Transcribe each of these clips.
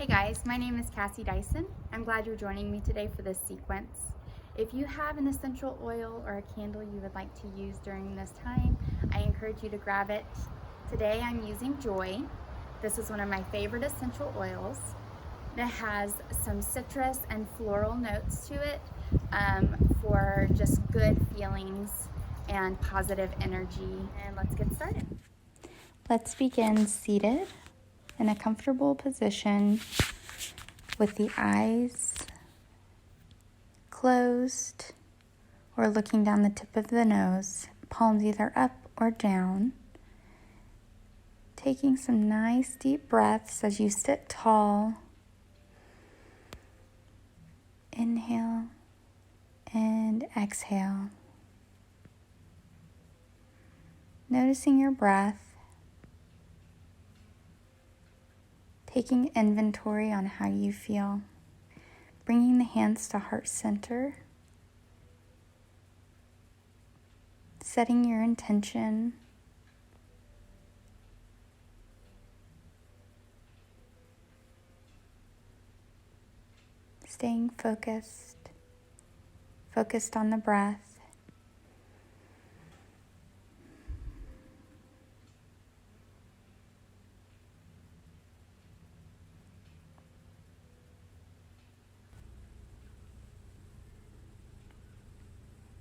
Hey guys, my name is Cassie Dyson. I'm glad you're joining me today for this sequence. If you have an essential oil or a candle you would like to use during this time, I encourage you to grab it. Today I'm using Joy. This is one of my favorite essential oils. It has some citrus and floral notes to it for just good feelings and positive energy. And let's get started. Let's begin seated in a comfortable position with the eyes closed or looking down the tip of the nose, palms either up or down. Taking some nice deep breaths as you sit tall. Inhale and exhale. Noticing your breath. Taking inventory on how you feel. Bringing the hands to heart center. Setting your intention. Staying focused on the breath.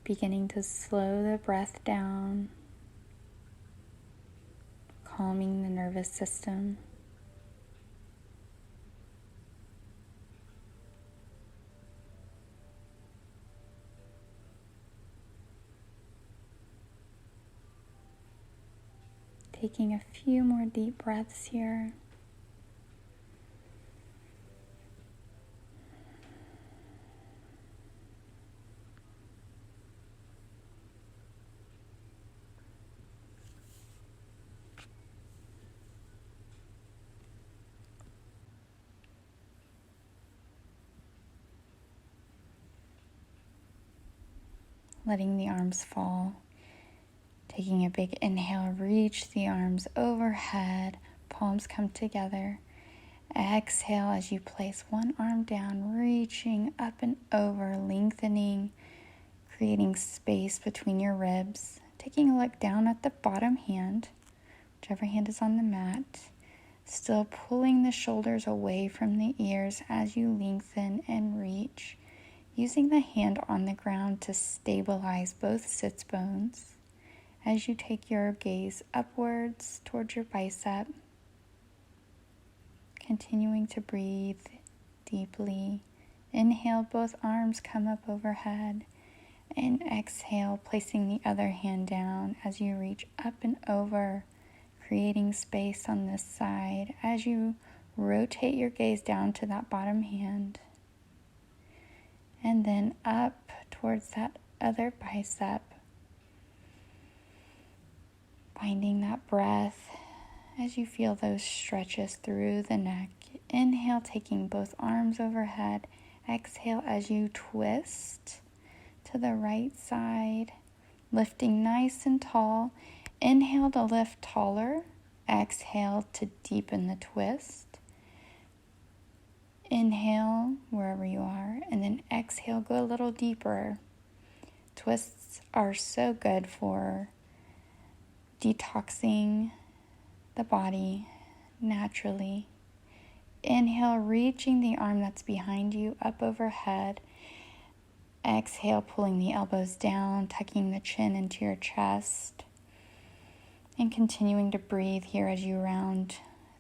Beginning to slow the breath down, calming the nervous system. Taking a few more deep breaths here. Letting the arms fall. Taking a big inhale, reach the arms overhead, palms come together. Exhale as you place one arm down, reaching up and over, lengthening, creating space between your ribs. Taking a look down at the bottom hand, whichever hand is on the mat. Still pulling the shoulders away from the ears as you lengthen and reach. Using the hand on the ground to stabilize both sits bones as you take your gaze upwards towards your bicep. Continuing to breathe deeply. Inhale, both arms come up overhead. And exhale, placing the other hand down as you reach up and over, creating space on this side as you rotate your gaze down to that bottom hand. And then up towards that other bicep. Finding that breath as you feel those stretches through the neck. Inhale, taking both arms overhead. Exhale as you twist to the right side, lifting nice and tall. Inhale to lift taller. Exhale to deepen the twist. Inhale wherever you are, and then exhale, go a little deeper. Twists are so good for detoxing the body naturally. Inhale, reaching the arm that's behind you up overhead. Exhale, pulling the elbows down, tucking the chin into your chest. And continuing to breathe here as you round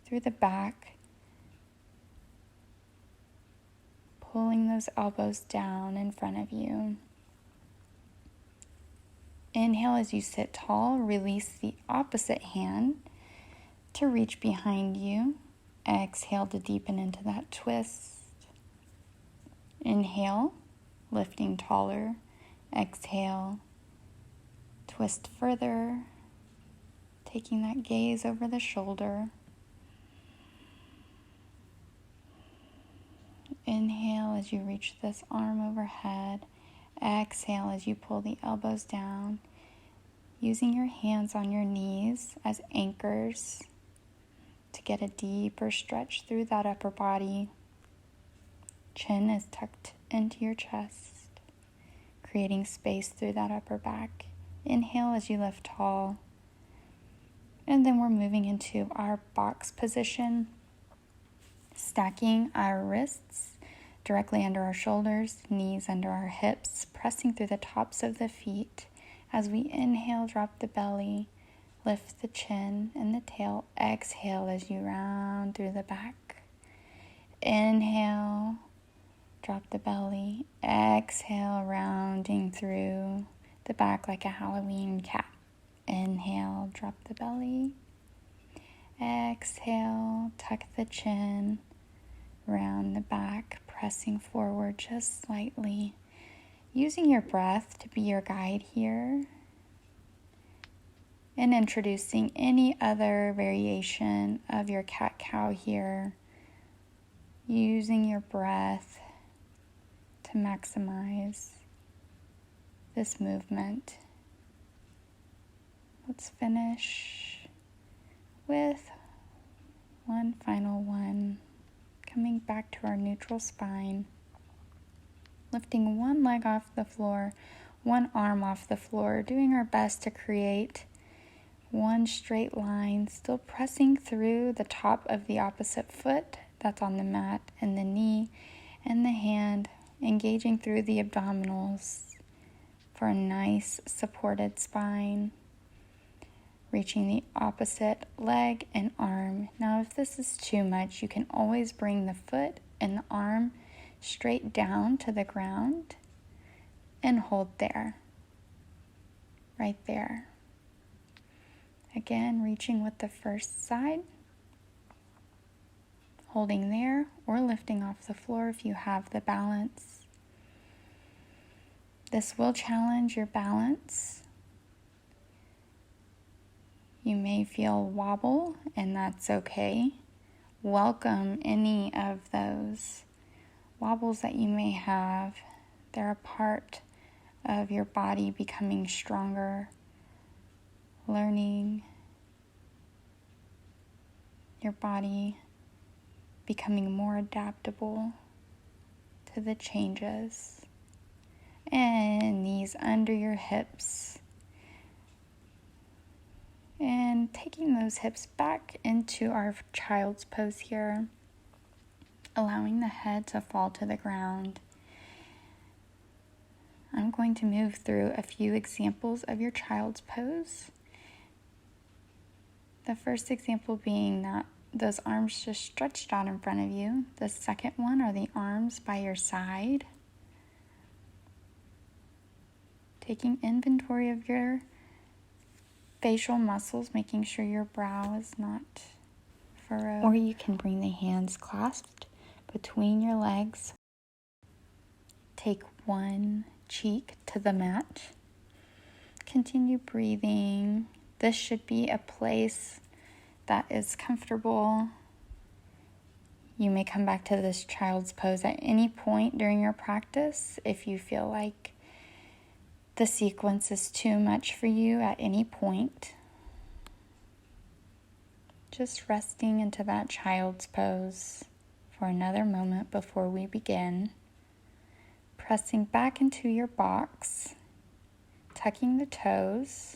through the back. Pulling those elbows down in front of you. Inhale as you sit tall, release the opposite hand to reach behind you. Exhale to deepen into that twist. Inhale, lifting taller. Exhale, twist further, taking that gaze over the shoulder. Inhale as you reach this arm overhead. Exhale as you pull the elbows down, using your hands on your knees as anchors. to get a deeper stretch through that upper body. Chin is tucked into your chest, creating space through that upper back. Inhale as you lift tall. And then we're moving into our box position, stacking our wrists directly under our shoulders, knees under our hips, pressing through the tops of the feet. As we inhale, drop the belly, lift the chin and the tail. Exhale as you round through the back. Inhale, drop the belly. Exhale, rounding through the back like a Halloween cat. Inhale, drop the belly. Exhale, tuck the chin, round the back, pressing forward just slightly. Using your breath to be your guide here, and introducing any other variation of your cat-cow here. Using your breath to maximize this movement. Let's finish with one final one. Coming back to our neutral spine. Lifting one leg off the floor, one arm off the floor. Doing our best to create one straight line. Still pressing through the top of the opposite foot that's on the mat, and the knee and the hand. Engaging through the abdominals for a nice supported spine. Reaching the opposite leg and arm. Now, if this is too much, you can always bring the foot and the arm straight down to the ground and hold there. Right there. Again, reaching with the first side. Holding there or lifting off the floor if you have the balance. This will challenge your balance. You may feel wobble, and that's okay. Welcome any of those wobbles that you may have. They're a part of your body becoming stronger, learning, your body becoming more adaptable to the changes. And knees under your hips. And taking those hips back into our child's pose here, allowing the head to fall to the ground. I'm going to move through a few examples of your child's pose. The first example being that those arms just stretched out in front of you. The second one are the arms by your side. Taking inventory of your facial muscles, making sure your brow is not furrowed. Or you can bring the hands clasped between your legs. Take one cheek to the mat. Continue breathing. This should be a place that is comfortable. You may come back to this child's pose at any point during your practice if you feel like the sequence is too much for you at any point. Just resting into that child's pose for another moment before we begin. Pressing back into your box, tucking the toes,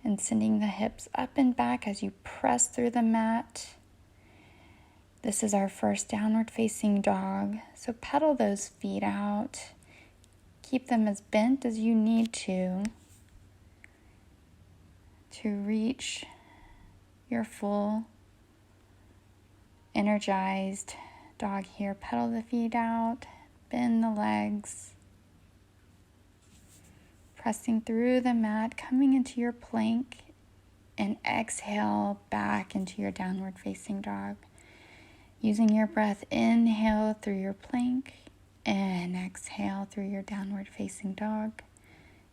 and sending the hips up and back as you press through the mat. This is our first downward facing dog, so pedal those feet out. Keep them as bent as you need to reach your full energized dog here. Pedal the feet out, bend the legs, pressing through the mat, coming into your plank, and exhale back into your downward facing dog. Using your breath, inhale through your plank, and exhale through your downward facing dog.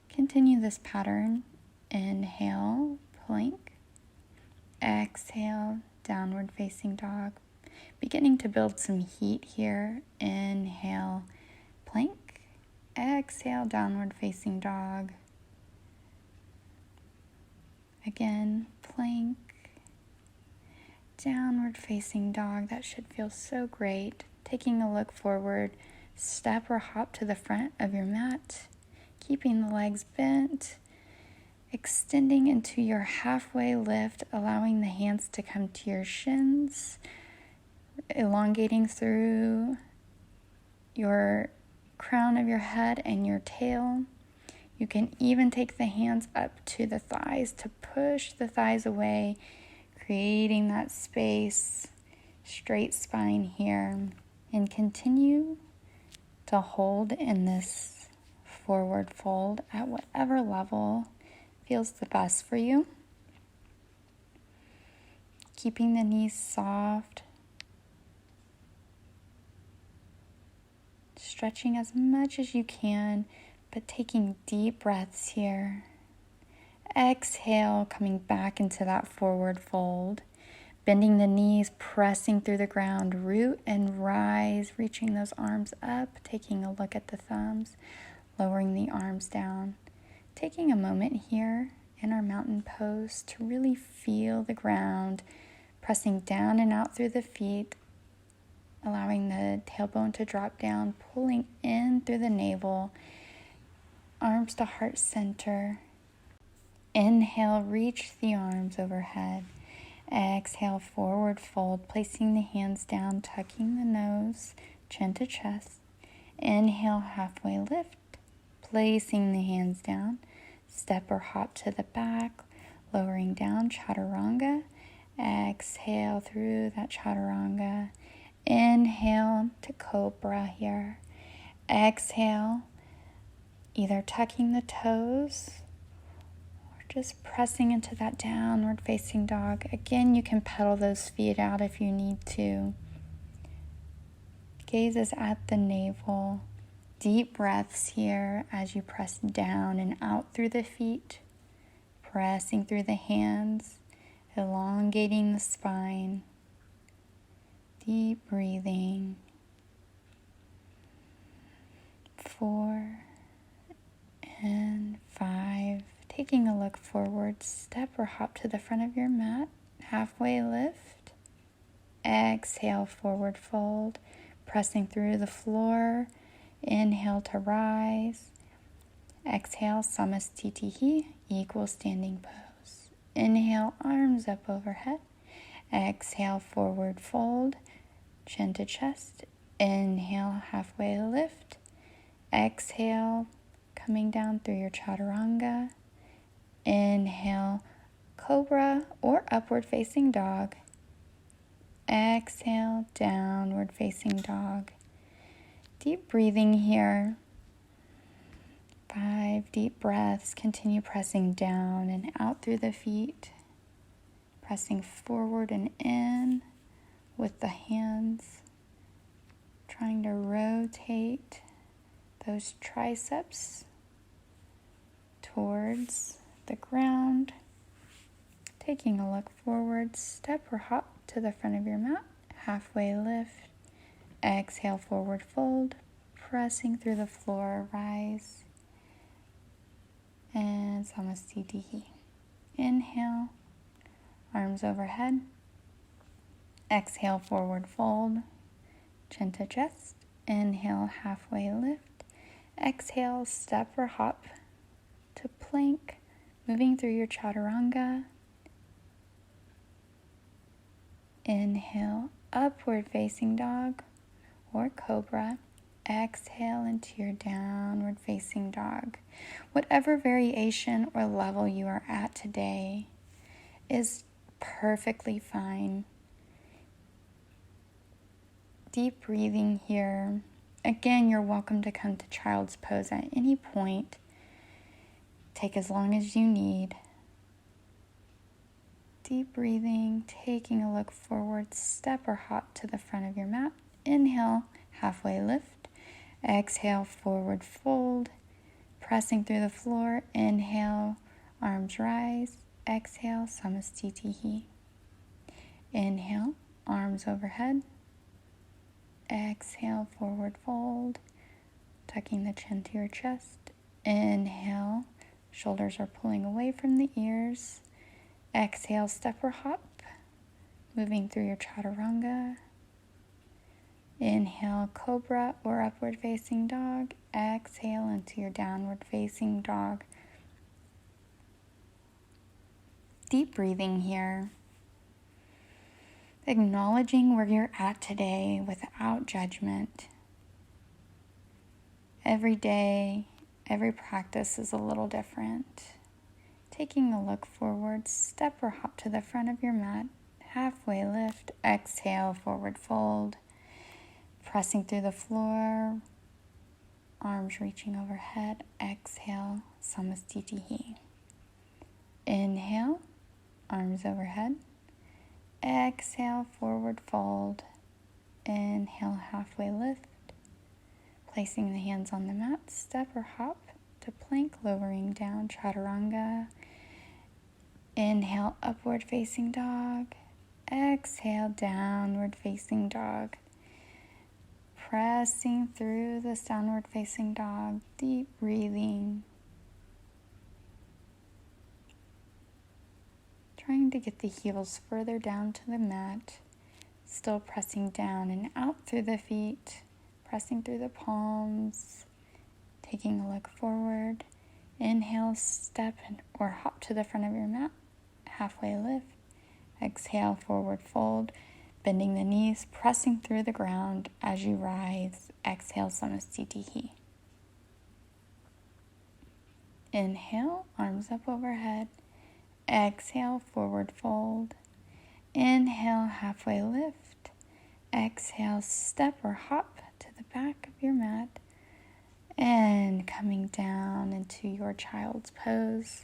Continue this pattern. Inhale, plank. Exhale, downward facing dog. Beginning to build some heat here. Inhale, plank. Exhale, downward facing dog. Again, plank. downward facing dog. That should feel so great. Taking a look forward, step or hop to the front of your mat, keeping the legs bent, extending into your halfway lift, allowing the hands to come to your shins, elongating through your crown of your head and your tail. You can even take the hands up to the thighs to push the thighs away, creating that space, straight spine here. And continue to hold in this forward fold at whatever level feels the best for you. Keeping the knees soft, stretching as much as you can, but taking deep breaths here. Exhale, coming back into that forward fold. Bending the knees, pressing through the ground, root and rise, reaching those arms up, taking a look at the thumbs, lowering the arms down. Taking a moment here in our mountain pose to really feel the ground, pressing down and out through the feet, allowing the tailbone to drop down, pulling in through the navel, arms to heart center. Inhale, reach the arms overhead. Exhale, forward fold, placing the hands down, tucking the nose, chin to chest. Inhale, halfway lift, placing the hands down. Step or hop to the back, lowering down, chaturanga. Exhale through that chaturanga. Inhale to cobra here. Exhale, either tucking the toes, just pressing into that downward facing dog. Again, you can pedal those feet out if you need to. Gaze is at the navel. Deep breaths here as you press down and out through the feet. Pressing through the hands, elongating the spine. Deep breathing. 4 and 5. Taking a look forward, step or hop to the front of your mat, halfway lift. Exhale, forward fold, pressing through the floor. Inhale to rise. Exhale, samastitihi, equal standing pose. Inhale, arms up overhead. Exhale, forward fold, chin to chest. Inhale, halfway lift. Exhale, coming down through your chaturanga. Inhale, cobra or upward facing dog. Exhale, downward facing dog. Deep breathing here. 5 deep breaths. Continue pressing down and out through the feet. Pressing forward and in with the hands. Trying to rotate those triceps towards the ground. Taking a look forward, step or hop to the front of your mat, halfway lift. Exhale, forward fold, pressing through the floor, rise. And samastitihi. Inhale, arms overhead. Exhale, forward fold, chin to chest. Inhale, halfway lift. Exhale, step or hop to plank, moving through your chaturanga. Inhale, upward facing dog or cobra. Exhale into your downward facing dog. Whatever variation or level you are at today is perfectly fine. Deep breathing here. Again, you're welcome to come to child's pose at any point. Take as long as you need. Deep breathing, taking a look forward, step or hop to the front of your mat. Inhale, halfway lift. Exhale, forward fold, pressing through the floor. Inhale, arms rise. Exhale, samastitihi. Inhale, arms overhead. Exhale, forward fold, tucking the chin to your chest. Inhale, shoulders are pulling away from the ears. Exhale, step or hop moving through your chaturanga. Inhale, cobra or upward facing dog. Exhale into your downward facing dog. Deep breathing here. Acknowledging where you're at today without judgment. Every day, every practice is a little different. Taking a look forward, step or hop to the front of your mat. Halfway lift, exhale, forward fold. Pressing through the floor, arms reaching overhead. Exhale, Samastitihi. Inhale, arms overhead. Exhale, forward fold. Inhale, halfway lift. Placing the hands on the mat, step or hop to plank, lowering down, chaturanga. Inhale, upward facing dog. Exhale, downward facing dog. Pressing through this downward facing dog, deep breathing. Trying to get the heels further down to the mat. Still pressing down and out through the feet. Pressing through the palms. Taking a look forward. Inhale, step or hop to the front of your mat. Halfway lift. Exhale, forward fold. Bending the knees, pressing through the ground as you rise. Exhale, Samastitihi. Inhale, arms up overhead. Exhale, forward fold. Inhale, halfway lift. Exhale, step or hop to the back of your mat. And coming down into your child's pose.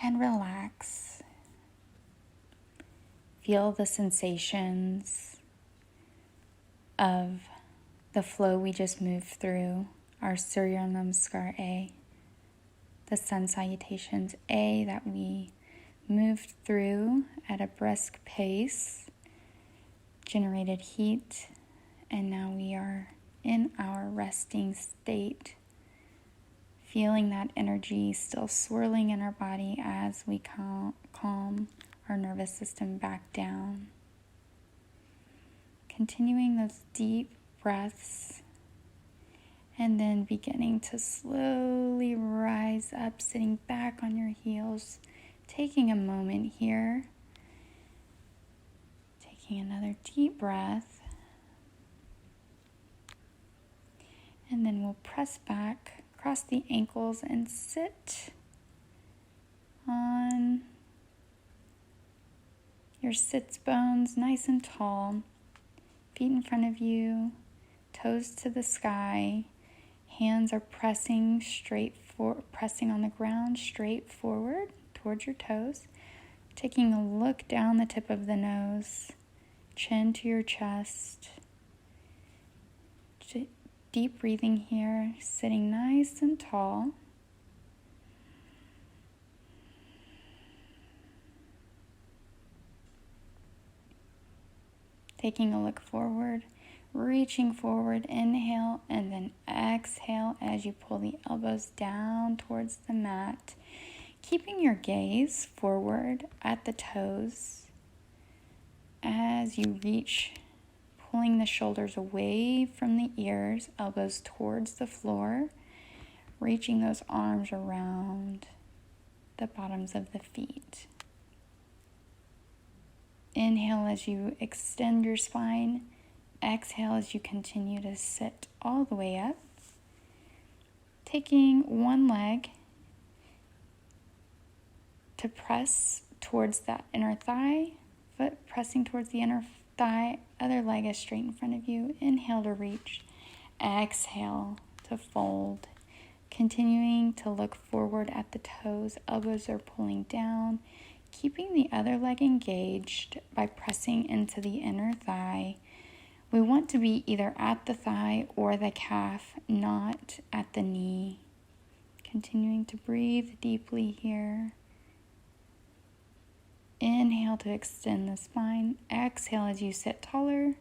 And relax. Feel the sensations of the flow we just moved through, our Surya Namaskar A, the sun salutations A that we moved through at a brisk pace, generated heat, and now we are in our resting state, feeling that energy still swirling in our body as we calm our nervous system back down. Continuing those deep breaths and then beginning to slowly rise up, sitting back on your heels, taking a moment here, taking another deep breath, and then we'll press back, cross the ankles and sit on your sits bones nice and tall, feet in front of you, toes to the sky, hands are pressing on the ground straight forward towards your toes, taking a look down the tip of the nose, chin to your chest, deep breathing here, sitting nice and tall. Taking a look forward, reaching forward, inhale, and then exhale as you pull the elbows down towards the mat. Keeping your gaze forward at the toes as you reach, pulling the shoulders away from the ears, elbows towards the floor, reaching those arms around the bottoms of the feet. Inhale as you extend your spine. Exhale as you continue to sit all the way up. Taking one leg to press towards that inner thigh, foot pressing towards the inner thigh, other leg is straight in front of you. Inhale to reach. Exhale to fold. Continuing to look forward at the toes, elbows are pulling down. Keeping the other leg engaged by pressing into the inner thigh. We want to be either at the thigh or the calf, not at the knee. Continuing to breathe deeply here. Inhale to extend the spine. Exhale as you sit taller.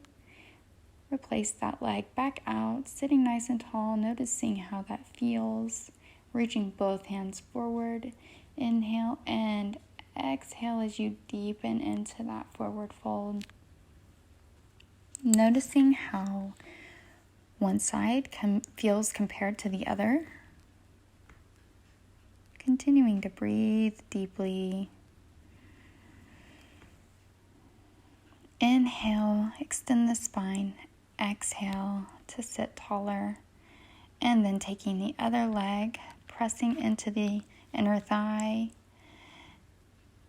Replace that leg back out, sitting nice and tall, noticing how that feels. Reaching both hands forward. Inhale and exhale as you deepen into that forward fold. Noticing how one side feels compared to the other. Continuing to breathe deeply. Inhale, extend the spine. Exhale to sit taller. And then taking the other leg, pressing into the inner thigh.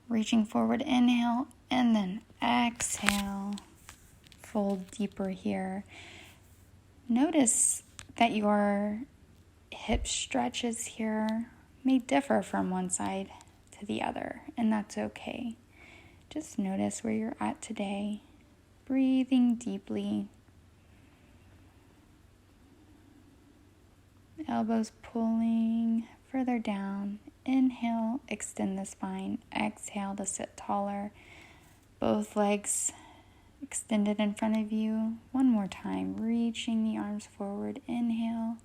Reaching forward, inhale, and then exhale. Fold deeper here. Notice that your hip stretches here may differ from one side to the other, and that's okay. Just notice where you're at today. Breathing deeply. Elbows pulling further down. Inhale, extend the spine. Exhale to sit taller. Both legs extended in front of you. One more time, reaching the arms forward. Inhale,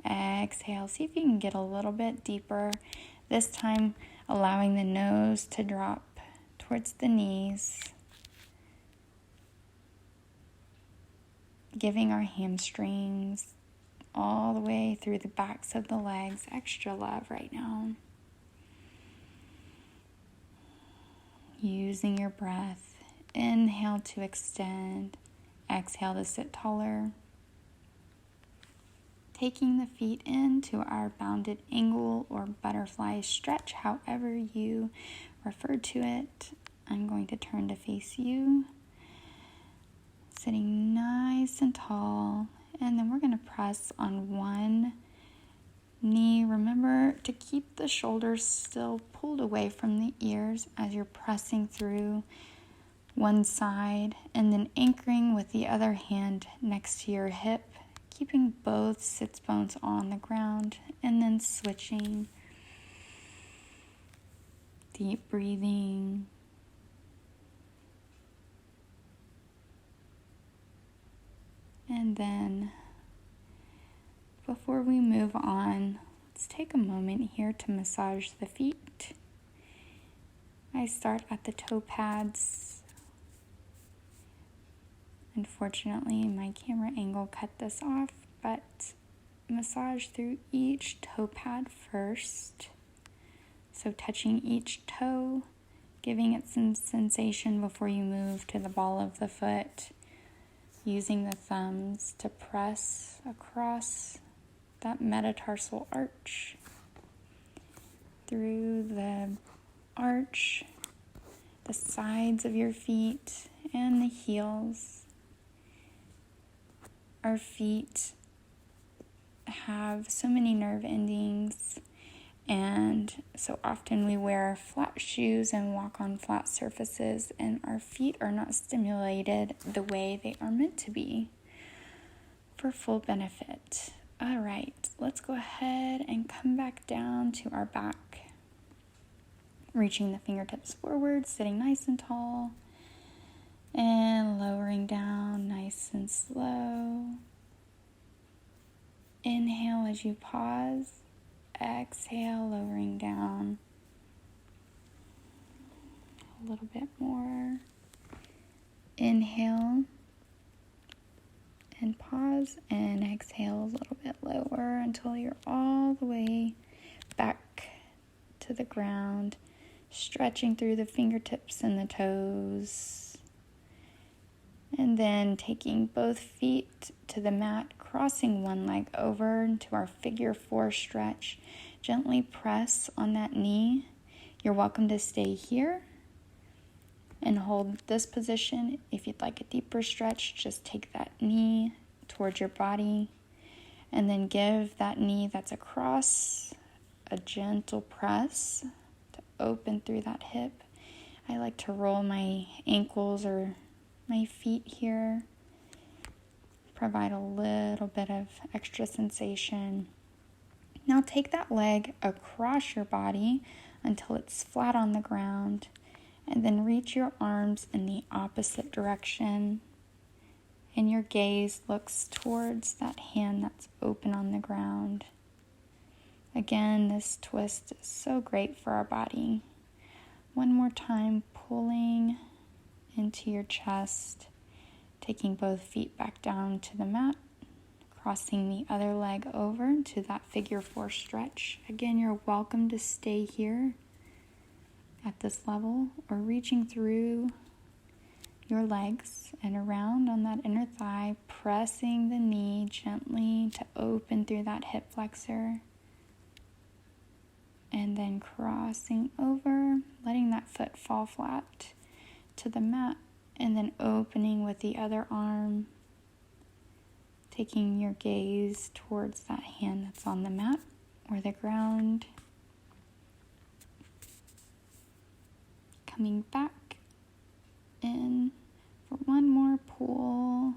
exhale. See if you can get a little bit deeper. This time, allowing the nose to drop towards the knees. Giving our hamstrings all the way through the backs of the legs extra love right now. Using your breath. Inhale to extend. Exhale to sit taller. Taking the feet into our bounded angle or butterfly stretch, however you refer to it. I'm going to turn to face you. Sitting nice and tall. And then we're going to press on one knee. Remember to keep the shoulders still pulled away from the ears as you're pressing through one side, and then anchoring with the other hand next to your hip, keeping both sits bones on the ground, and then switching. Deep breathing. And then, before we move on, let's take a moment here to massage the feet. I start at the toe pads. Unfortunately, my camera angle cut this off, but massage through each toe pad first. So touching each toe, giving it some sensation before you move to the ball of the foot. Using the thumbs to press across that metatarsal arch. Through the arch, the sides of your feet, and the heels. Our feet have so many nerve endings, and so often we wear flat shoes and walk on flat surfaces, and our feet are not stimulated the way they are meant to be for full benefit. All right, let's go ahead and come back down to our back. Reaching the fingertips forward, sitting nice and tall. And lowering down nice and slow. Inhale as you pause. Exhale, lowering down. A little bit more. Inhale and pause, and exhale a little bit lower until you're all the way back to the ground, stretching through the fingertips and the toes. And then taking both feet to the mat, crossing one leg over into our figure 4 stretch. Gently press on that knee. You're welcome to stay here and hold this position. If you'd like a deeper stretch, just take that knee towards your body and then give that knee that's across a gentle press to open through that hip. I like to roll my ankles or my feet here, provide a little bit of extra sensation. Now take that leg across your body until it's flat on the ground, and then reach your arms in the opposite direction, and your gaze looks towards that hand that's open on the ground. Again, this twist is so great for our body. One more time, pulling into your chest, taking both feet back down to the mat, crossing the other leg over to that figure 4 stretch. Again, you're welcome to stay here at this level or reaching through your legs and around on that inner thigh, pressing the knee gently to open through that hip flexor. And then crossing over, letting that foot fall flat to the mat, and then opening with the other arm, taking your gaze towards that hand that's on the mat or the ground. Coming back in for one more pull.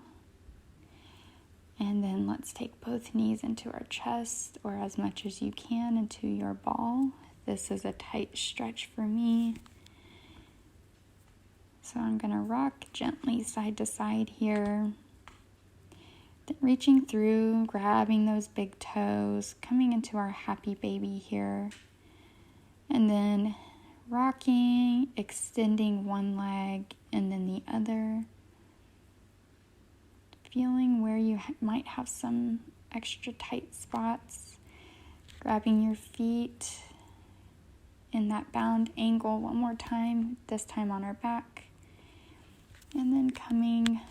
And then let's take both knees into our chest, or as much as you can into your ball. This is a tight stretch for me. So I'm going to rock gently side to side here. Then reaching through, grabbing those big toes, coming into our happy baby here. And then rocking, extending one leg and then the other. Feeling where you might have some extra tight spots. Grabbing your feet in that bound angle one more time, this time on our back. And then coming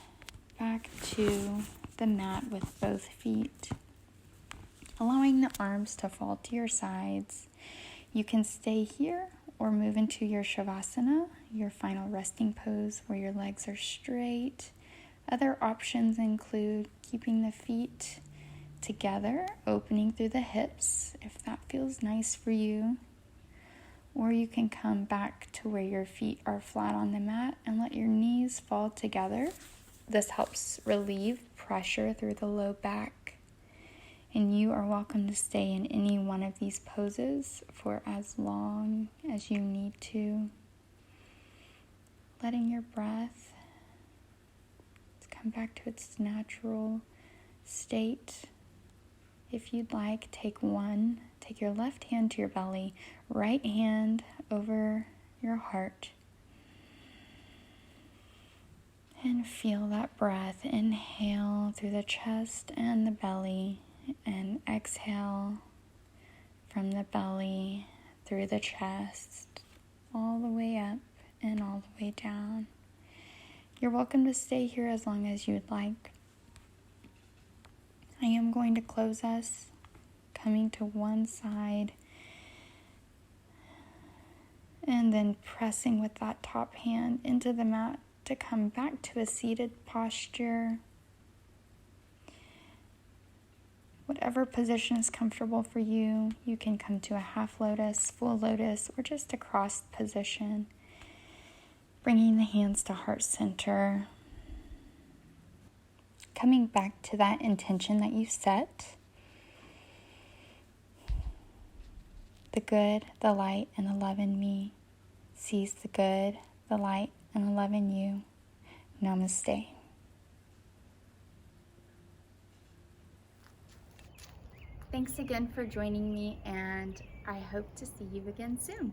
back to the mat with both feet. Allowing the arms to fall to your sides. You can stay here or move into your shavasana, your final resting pose where your legs are straight. Other options include keeping the feet together, opening through the hips if that feels nice for you. Or you can come back to where your feet are flat on the mat and let your knees fall together. This helps relieve pressure through the low back. And you are welcome to stay in any one of these poses for as long as you need to. Letting your breath come back to its natural state. If you'd like, take your left hand to your belly, right hand over your heart. And feel that breath. Inhale through the chest and the belly, and exhale from the belly through the chest, all the way up and all the way down. You're welcome to stay here as long as you'd like. I am going to close us, coming to one side, and then pressing with that top hand into the mat to come back to a seated posture. Whatever position is comfortable for you, you can come to a half lotus, full lotus, or just a crossed position. Bringing the hands to heart center. Coming back to that intention that you set. The good, the light, and the love in me sees the good, the light, and the love in you. Namaste. Thanks again for joining me, and I hope to see you again soon.